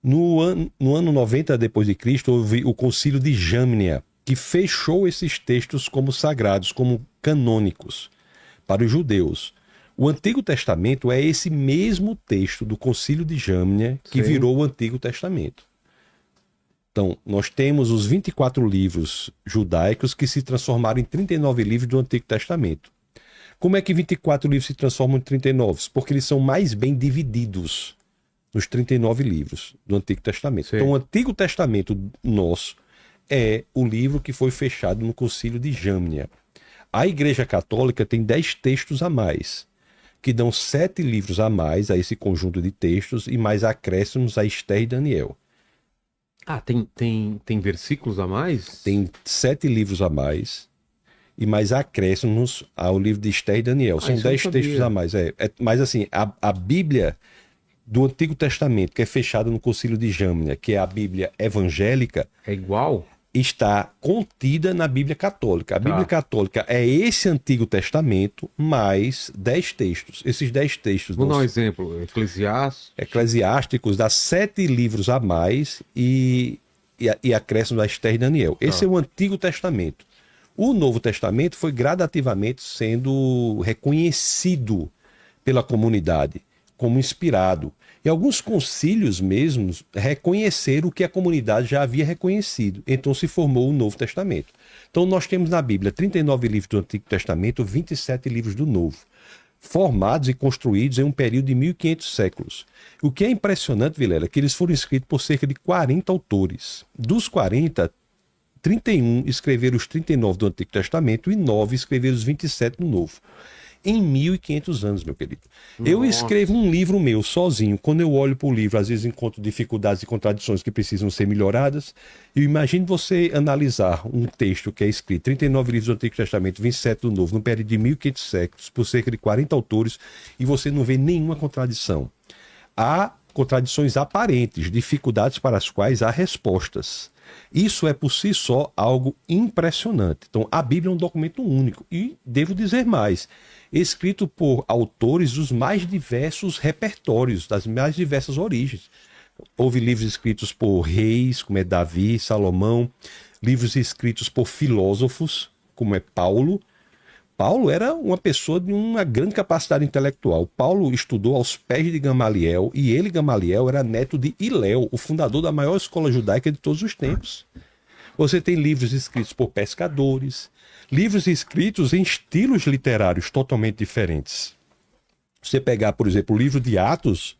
No ano 90 depois de Cristo, houve o Concílio de Jamnia, que fechou esses textos como sagrados, como canônicos para os judeus. O Antigo Testamento é esse mesmo texto do Concílio de Jamnia que Sim. virou o Antigo Testamento. Então, nós temos os 24 livros judaicos que se transformaram em 39 livros do Antigo Testamento. Como é que 24 livros se transformam em 39? Porque eles são mais bem divididos nos 39 livros do Antigo Testamento. Sim. Então, o Antigo Testamento nosso é o livro que foi fechado no Concílio de Jamnia. A Igreja Católica tem 10 textos a mais, que dão 7 livros a mais a esse conjunto de textos e mais acréscimos a Esther e Daniel. Ah, tem versículos a mais? Tem 7 livros a mais e mais acréscimos ao livro de Esther e Daniel. São isso eu não 10 sabia. textos a mais. Mas assim, a Bíblia do Antigo Testamento, que é fechada no Concílio de Jamnia, que é a Bíblia evangélica, É igual? está contida na Bíblia Católica. A Bíblia Católica é esse Antigo Testamento mais 10 textos. Esses 10 textos Vou dar um exemplo. eclesiásticos dá 7 livros a mais e acréscimo a Esther e Daniel. Esse é o Antigo Testamento. O Novo Testamento foi gradativamente sendo reconhecido pela comunidade como inspirado. E alguns concílios mesmos reconheceram o que a comunidade já havia reconhecido. Então se formou o Novo Testamento. Então nós temos na Bíblia 39 livros do Antigo Testamento, 27 livros do Novo, formados e construídos em um período de 1500 séculos. O que é impressionante, Vilela, é que eles foram escritos por cerca de 40 autores. Dos 40, 31 escreveram os 39 do Antigo Testamento e 9 escreveram os 27 do Novo. Em 1500 anos, meu querido. Eu escrevo um livro meu sozinho. Quando eu olho para o livro, às vezes encontro dificuldades e contradições que precisam ser melhoradas. Eu imagino você analisar um texto que é escrito, 39 livros do Antigo Testamento, 27 do Novo, num período de 1500 séculos, por cerca de 40 autores, e você não vê nenhuma contradição. Há contradições aparentes, dificuldades para as quais há respostas. Isso é por si só algo impressionante. Então, a Bíblia é um documento único e, devo dizer mais, escrito por autores dos mais diversos repertórios, das mais diversas origens. Houve livros escritos por reis, como é Davi, Salomão, livros escritos por filósofos, como é Paulo. Paulo era uma pessoa de uma grande capacidade intelectual. Paulo estudou aos pés de Gamaliel e ele, Gamaliel, era neto de Hilel, o fundador da maior escola judaica de todos os tempos. Você tem livros escritos por pescadores, livros escritos em estilos literários totalmente diferentes. Você pegar, por exemplo, o livro de Atos,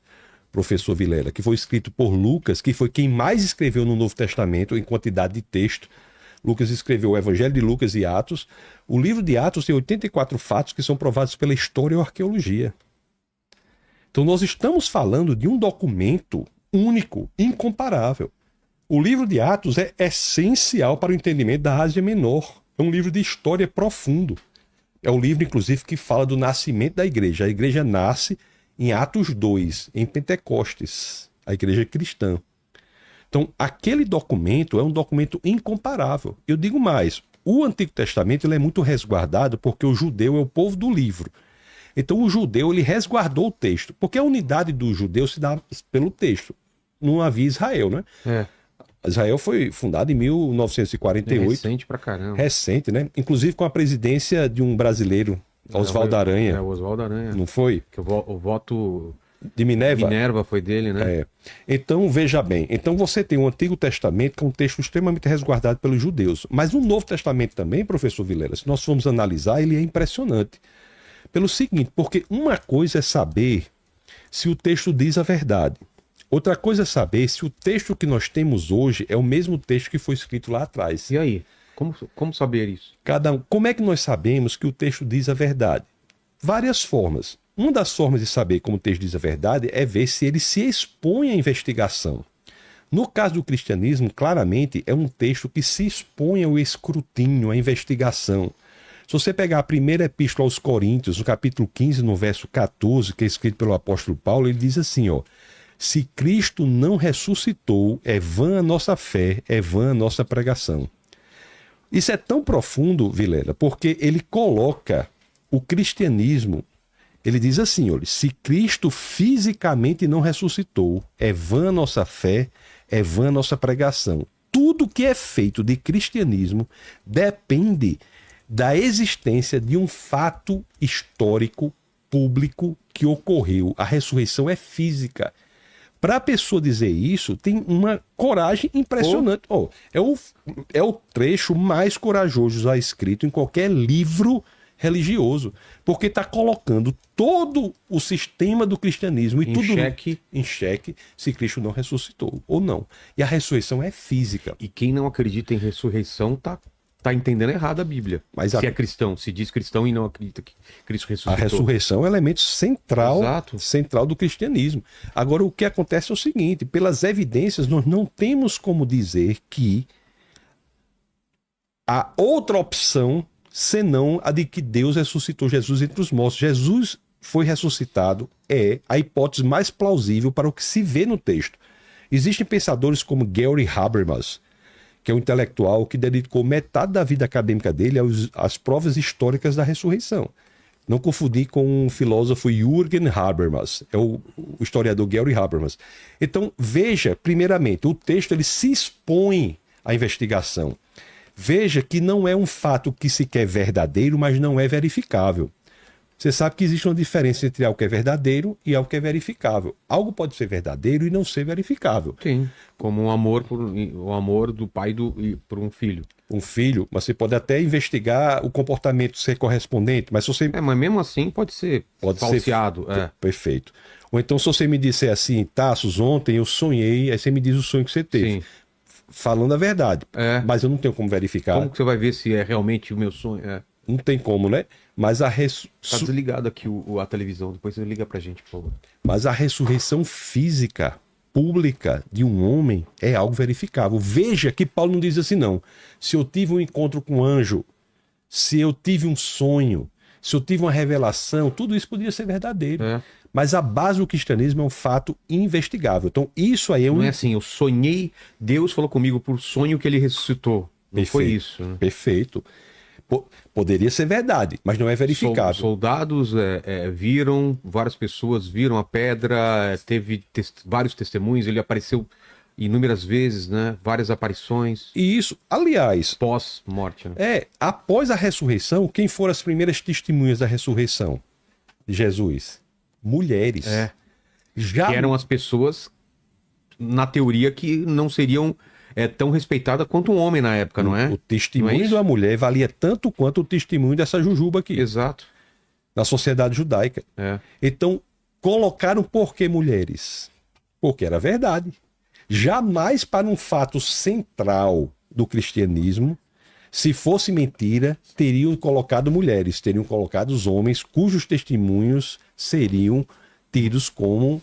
professor Vilela, que foi escrito por Lucas, que foi quem mais escreveu no Novo Testamento em quantidade de texto. Lucas escreveu o Evangelho de Lucas e Atos. O livro de Atos tem 84 fatos que são provados pela história ou arqueologia. Então nós estamos falando de um documento único, incomparável. O livro de Atos é essencial para o entendimento da Ásia Menor. É um livro de história profundo. É o livro, inclusive, que fala do nascimento da igreja. A igreja nasce em Atos 2, em Pentecostes, a igreja cristã. Então, aquele documento é um documento incomparável. Eu digo mais, o Antigo Testamento ele é muito resguardado porque o judeu é o povo do livro. Então, o judeu ele resguardou o texto, porque a unidade do judeu se dá pelo texto. Não havia Israel, né? Israel foi fundado em 1948. Recente pra caramba. Recente, né? Inclusive com a presidência de um brasileiro, Oswaldo Aranha. O Oswaldo Aranha. Não foi? Que o voto de Minerva. Minerva foi dele, né? Então, veja bem. Então você tem o Antigo Testamento, que é um texto extremamente resguardado pelos judeus. Mas o Novo Testamento também, professor Vilela, se nós formos analisar, ele é impressionante. Pelo seguinte, porque uma coisa é saber se o texto diz a verdade. Outra coisa é saber se o texto que nós temos hoje é o mesmo texto que foi escrito lá atrás. E aí? Como saber isso? Como é que nós sabemos que o texto diz a verdade? Várias formas. Uma das formas de saber como o texto diz a verdade é ver se ele se expõe à investigação. No caso do cristianismo, claramente, é um texto que se expõe ao escrutínio, à investigação. Se você pegar a primeira epístola aos Coríntios, no capítulo 15, no verso 14, que é escrito pelo apóstolo Paulo, ele diz assim, se Cristo não ressuscitou, é vã a nossa fé, é vã a nossa pregação. Isso é tão profundo, Vilela, porque ele coloca o cristianismo Ele diz assim, olha, se Cristo fisicamente não ressuscitou, é vã a nossa fé, é vã a nossa pregação. Tudo que é feito de cristianismo depende da existência de um fato histórico, público, que ocorreu. A ressurreição é física. Para a pessoa dizer isso, tem uma coragem impressionante. É o trecho mais corajoso já escrito em qualquer livro religioso, porque está colocando todo o sistema do cristianismo e tudo em xeque se Cristo não ressuscitou ou não. E a ressurreição é física. E quem não acredita em ressurreição tá entendendo errado a Bíblia. Mas se é cristão, se diz cristão e não acredita que Cristo ressuscitou. A ressurreição é um elemento central do cristianismo. Agora, o que acontece é o seguinte, pelas evidências, nós não temos como dizer que há outra opção senão a de que Deus ressuscitou Jesus entre os mortos. Jesus foi ressuscitado, é a hipótese mais plausível para o que se vê no texto. Existem pensadores como Gary Habermas, que é um intelectual que dedicou metade da vida acadêmica dele às provas históricas da ressurreição. Não confundir com o filósofo Jürgen Habermas, é o historiador Gary Habermas. Então, veja, primeiramente, o texto ele se expõe à investigação. Veja que não é um fato que se quer verdadeiro, mas não é verificável. Você sabe que existe uma diferença entre algo que é verdadeiro e algo que é verificável. Algo pode ser verdadeiro e não ser verificável. Sim, como o amor do pai por um filho. Um filho, mas você pode até investigar o comportamento ser correspondente, mas se você... mas mesmo assim pode ser falseado. Perfeito. Ou então se você me disser assim, Tassos, ontem eu sonhei, aí você me diz o sonho que você teve. Sim. Falando a verdade. Mas eu não tenho como verificar. Como que você vai ver se é realmente o meu sonho? Não tem como, né? Mas Tá desligado aqui a televisão, depois você liga pra gente, por favor. Mas a ressurreição física, pública de um homem é algo verificável. Veja que Paulo não diz assim, não. Se eu tive um encontro com um anjo, se eu tive um sonho, se eu tive uma revelação, tudo isso podia ser verdadeiro. Mas a base do cristianismo é um fato investigável. Então, isso aí é um... Não é assim, eu sonhei, Deus falou comigo por sonho que ele ressuscitou. Não foi isso. Né? Perfeito. Poderia ser verdade, mas não é verificável. Soldados viram, várias pessoas viram a pedra, teve vários testemunhos, ele apareceu inúmeras vezes, né? Várias aparições. E isso, aliás... Pós-morte, né? Após a ressurreição, quem foram as primeiras testemunhas da ressurreição de Jesus? Mulheres. Que eram as pessoas, na teoria, que não seriam tão respeitadas quanto um homem na época, não é? O testemunho da mulher valia tanto quanto o testemunho dessa jujuba aqui. Exato. Na sociedade judaica. Então, colocaram por que mulheres? Porque era verdade. Jamais para um fato central do cristianismo, se fosse mentira, teriam colocado mulheres, teriam colocado os homens cujos testemunhos seriam tidos como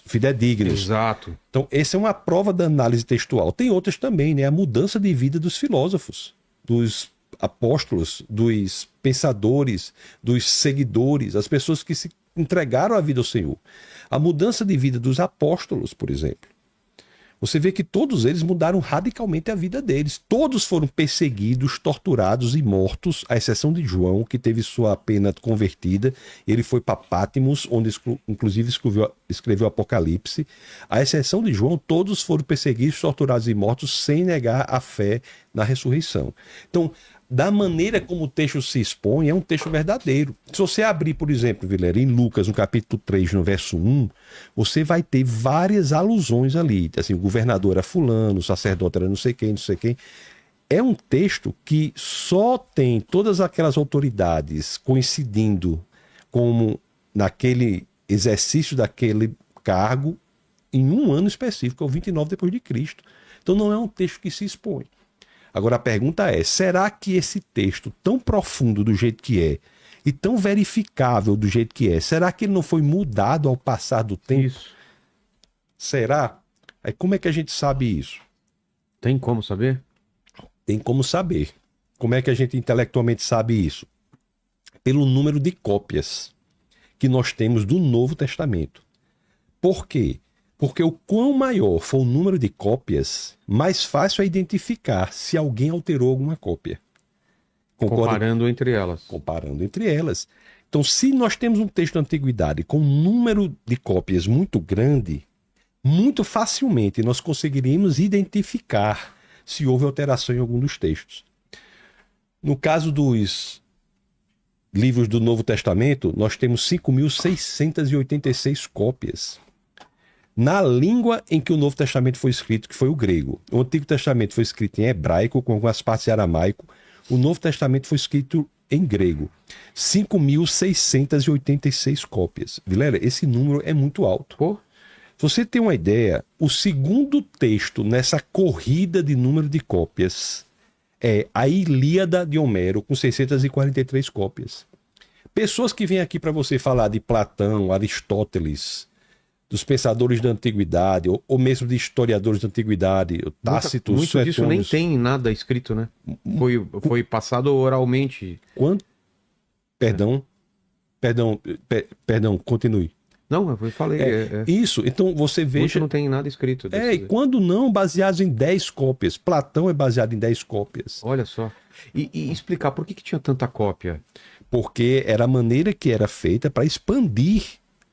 fidedignos. Exato. Então, essa é uma prova da análise textual. Tem outras também, né? A mudança de vida dos filósofos, dos apóstolos, dos pensadores, dos seguidores, as pessoas que se entregaram a vida ao Senhor. A mudança de vida dos apóstolos, por exemplo. Você vê que todos eles mudaram radicalmente a vida deles. Todos foram perseguidos, torturados e mortos, à exceção de João, que teve sua pena convertida. Ele foi para Patmos, onde inclusive escreveu Apocalipse. À exceção de João, todos foram perseguidos, torturados e mortos sem negar a fé na ressurreição. Então, da maneira como o texto se expõe, é um texto verdadeiro. Se você abrir, por exemplo, Vilela, em Lucas, no capítulo 3, no verso 1, você vai ter várias alusões ali. Assim, o governador era fulano, o sacerdote era não sei quem, não sei quem. É um texto que só tem todas aquelas autoridades coincidindo como naquele exercício daquele cargo em um ano específico, é o 29 depois de Cristo. Então não é um texto que se expõe. Agora a pergunta é, será que esse texto tão profundo do jeito que é e tão verificável do jeito que é, será que ele não foi mudado ao passar do tempo? Isso. Será? Aí como é que a gente sabe isso? Tem como saber? Tem como saber. Como é que a gente intelectualmente sabe isso? Pelo número de cópias que nós temos do Novo Testamento. Por quê? Porque o quão maior for o número de cópias, mais fácil é identificar se alguém alterou alguma cópia. Comparando entre elas. Comparando entre elas. Então, se nós temos um texto da antiguidade com um número de cópias muito grande, muito facilmente nós conseguiríamos identificar se houve alteração em algum dos textos. No caso dos livros do Novo Testamento, nós temos 5.686 cópias. Na língua em que o Novo Testamento foi escrito, que foi o grego. O Antigo Testamento foi escrito em hebraico, com algumas partes em aramaico. O Novo Testamento foi escrito em grego. 5.686 cópias. Vilela, esse número é muito alto. Pô. Se você tem uma ideia, o segundo texto nessa corrida de número de cópias é a Ilíada de Homero, com 643 cópias. Pessoas que vêm aqui para você falar de Platão, Aristóteles, dos pensadores da antiguidade, ou mesmo de historiadores da antiguidade, Tácito, muito disso nem tem nada escrito, né? Foi passado oralmente. Quando? Perdão, continue. Não, eu falei. Isso, então você veja... Muito não tem nada escrito. E quando não, baseados em 10 cópias. Platão é baseado em 10 cópias. Olha só. E explicar por que tinha tanta cópia? Porque era a maneira que era feita para expandir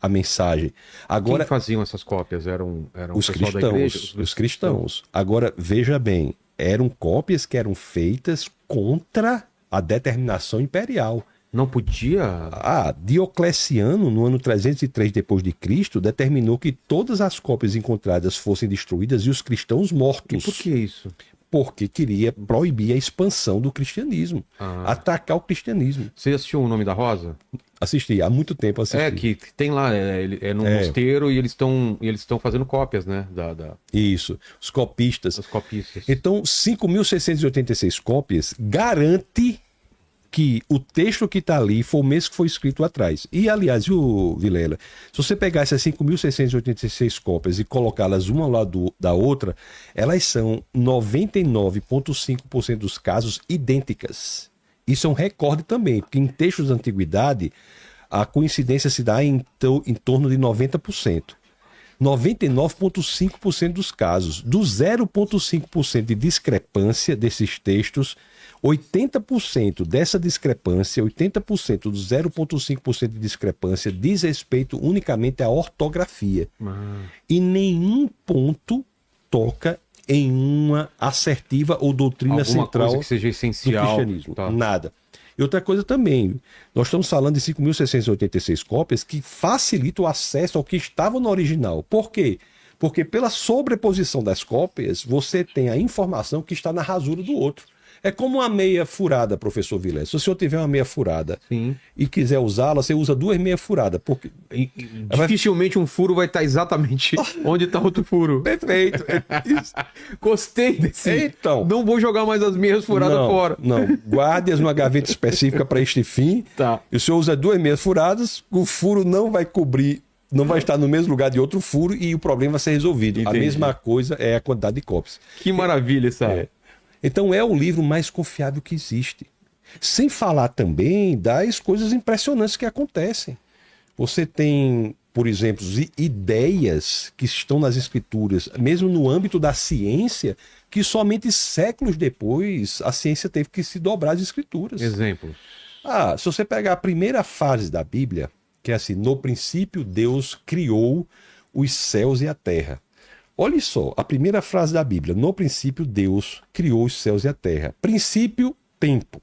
a mensagem. Agora, quem faziam essas cópias? Eram os cristãos, da igreja? Os cristãos. Agora, veja bem, eram cópias que eram feitas contra a determinação imperial. Não podia? Diocleciano, no ano 303 depois de Cristo, determinou que todas as cópias encontradas fossem destruídas e os cristãos mortos. E por que isso? Porque queria proibir a expansão do cristianismo, atacar o cristianismo. Você assistiu O Nome da Rosa? Assisti, há muito tempo assisti. Que tem lá, no mosteiro e eles estão fazendo cópias, né? Isso, os copistas. Os copistas. Então, 5.686 cópias garante que o texto que está ali foi o mesmo que foi escrito atrás. E, aliás, Vilela, se você pegar essas 5.686 cópias e colocá-las uma ao lado da outra, elas são 99,5% dos casos idênticas. Isso é um recorde também, porque em textos da antiguidade, a coincidência se dá em torno de 90%. 99,5% dos casos. Do 0,5% de discrepância desses textos, 80% dessa discrepância, 80% do 0,5% de discrepância diz respeito unicamente à ortografia. E nenhum ponto toca em uma assertiva ou doutrina alguma central coisa que seja essencial do cristianismo. Tá. Nada. E outra coisa também, nós estamos falando de 5.686 cópias que facilitam o acesso ao que estava no original. Por quê? Porque pela sobreposição das cópias, você tem a informação que está na rasura do outro. É como uma meia furada, professor Vilela. Se o senhor tiver uma meia furada e quiser usá-la, você usa duas meias furadas. Porque... Dificilmente um furo vai estar exatamente onde está outro furo. Perfeito. Gostei desse. Então, não vou jogar mais as meias furadas fora. Não, guarde-as numa gaveta específica para este fim. Tá. E o senhor usa duas meias furadas, o furo não vai cobrir, não vai estar no mesmo lugar de outro furo e o problema vai ser resolvido. Entendi. A mesma coisa é a quantidade de cópias. Que maravilha essa. Então é o livro mais confiável que existe. Sem falar também das coisas impressionantes que acontecem. Você tem, por exemplo, ideias que estão nas escrituras, mesmo no âmbito da ciência, que somente séculos depois a ciência teve que se dobrar às escrituras. Exemplos. Se você pegar a primeira fase da Bíblia, que é assim, no princípio Deus criou os céus e a terra. Olha só, a primeira frase da Bíblia. No princípio, Deus criou os céus e a terra. Princípio, tempo.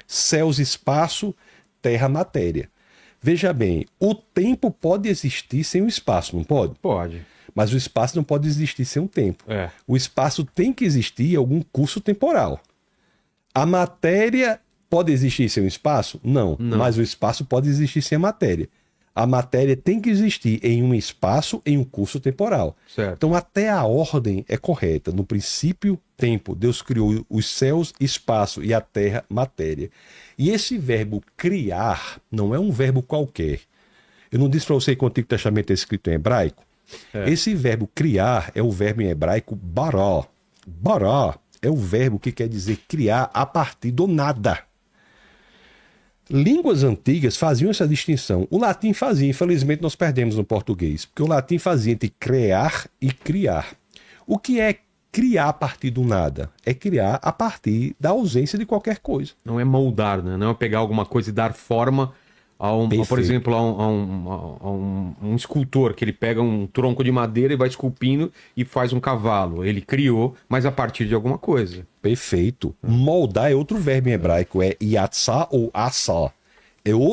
Céus, espaço, terra, matéria. Veja bem, o tempo pode existir sem o espaço, não pode? Pode. Mas o espaço não pode existir sem o tempo. O espaço tem que existir em algum curso temporal. A matéria pode existir sem o espaço? Não. Mas o espaço pode existir sem a matéria. A matéria tem que existir em um espaço, em um curso temporal. Certo. Então, até a ordem é correta. No princípio, tempo. Deus criou os céus, espaço e a terra, matéria. E esse verbo criar não é um verbo qualquer. Eu não disse para você que o Antigo Testamento é escrito em hebraico? Esse verbo criar é o verbo em hebraico bará. Bará é o verbo que quer dizer criar a partir do nada. Línguas antigas faziam essa distinção. O latim fazia, infelizmente nós perdemos no português, porque o latim fazia entre criar e criar. O que é criar a partir do nada? É criar a partir da ausência de qualquer coisa. Não é moldar, né? Não é pegar alguma coisa e dar forma Por exemplo, um escultor que ele pega um tronco de madeira e vai esculpindo e faz um cavalo. Ele criou, mas a partir de alguma coisa. Perfeito. Moldar é outro verbo em hebraico, é yatsá ou assá.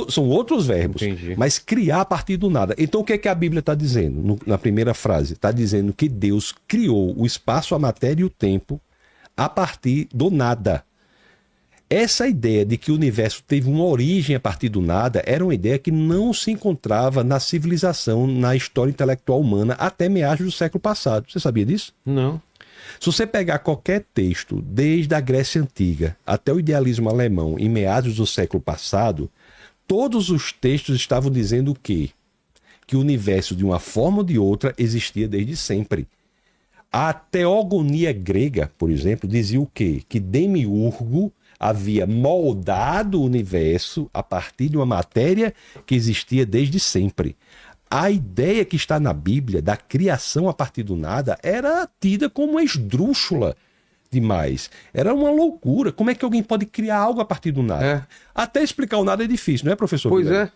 São outros verbos, Entendi. mas criar a partir do nada. Então o que é que a Bíblia está dizendo na primeira frase? Está dizendo que Deus criou o espaço, a matéria e o tempo a partir do nada. Essa ideia de que o universo teve uma origem a partir do nada era uma ideia que não se encontrava na civilização, na história intelectual humana até meados do século passado. Você sabia disso? Não. Se você pegar qualquer texto, desde a Grécia Antiga até o idealismo alemão em meados do século passado, todos os textos estavam dizendo o quê? Que o universo, de uma forma ou de outra, existia desde sempre. A teogonia grega, por exemplo, dizia o quê? Que Demiurgo havia moldado o universo a partir de uma matéria que existia desde sempre. A ideia que está na Bíblia da criação a partir do nada era tida como esdrúxula demais. Era uma loucura. Como é que alguém pode criar algo a partir do nada? Até explicar o nada é difícil, não é, professor? Pois Guilherme? é.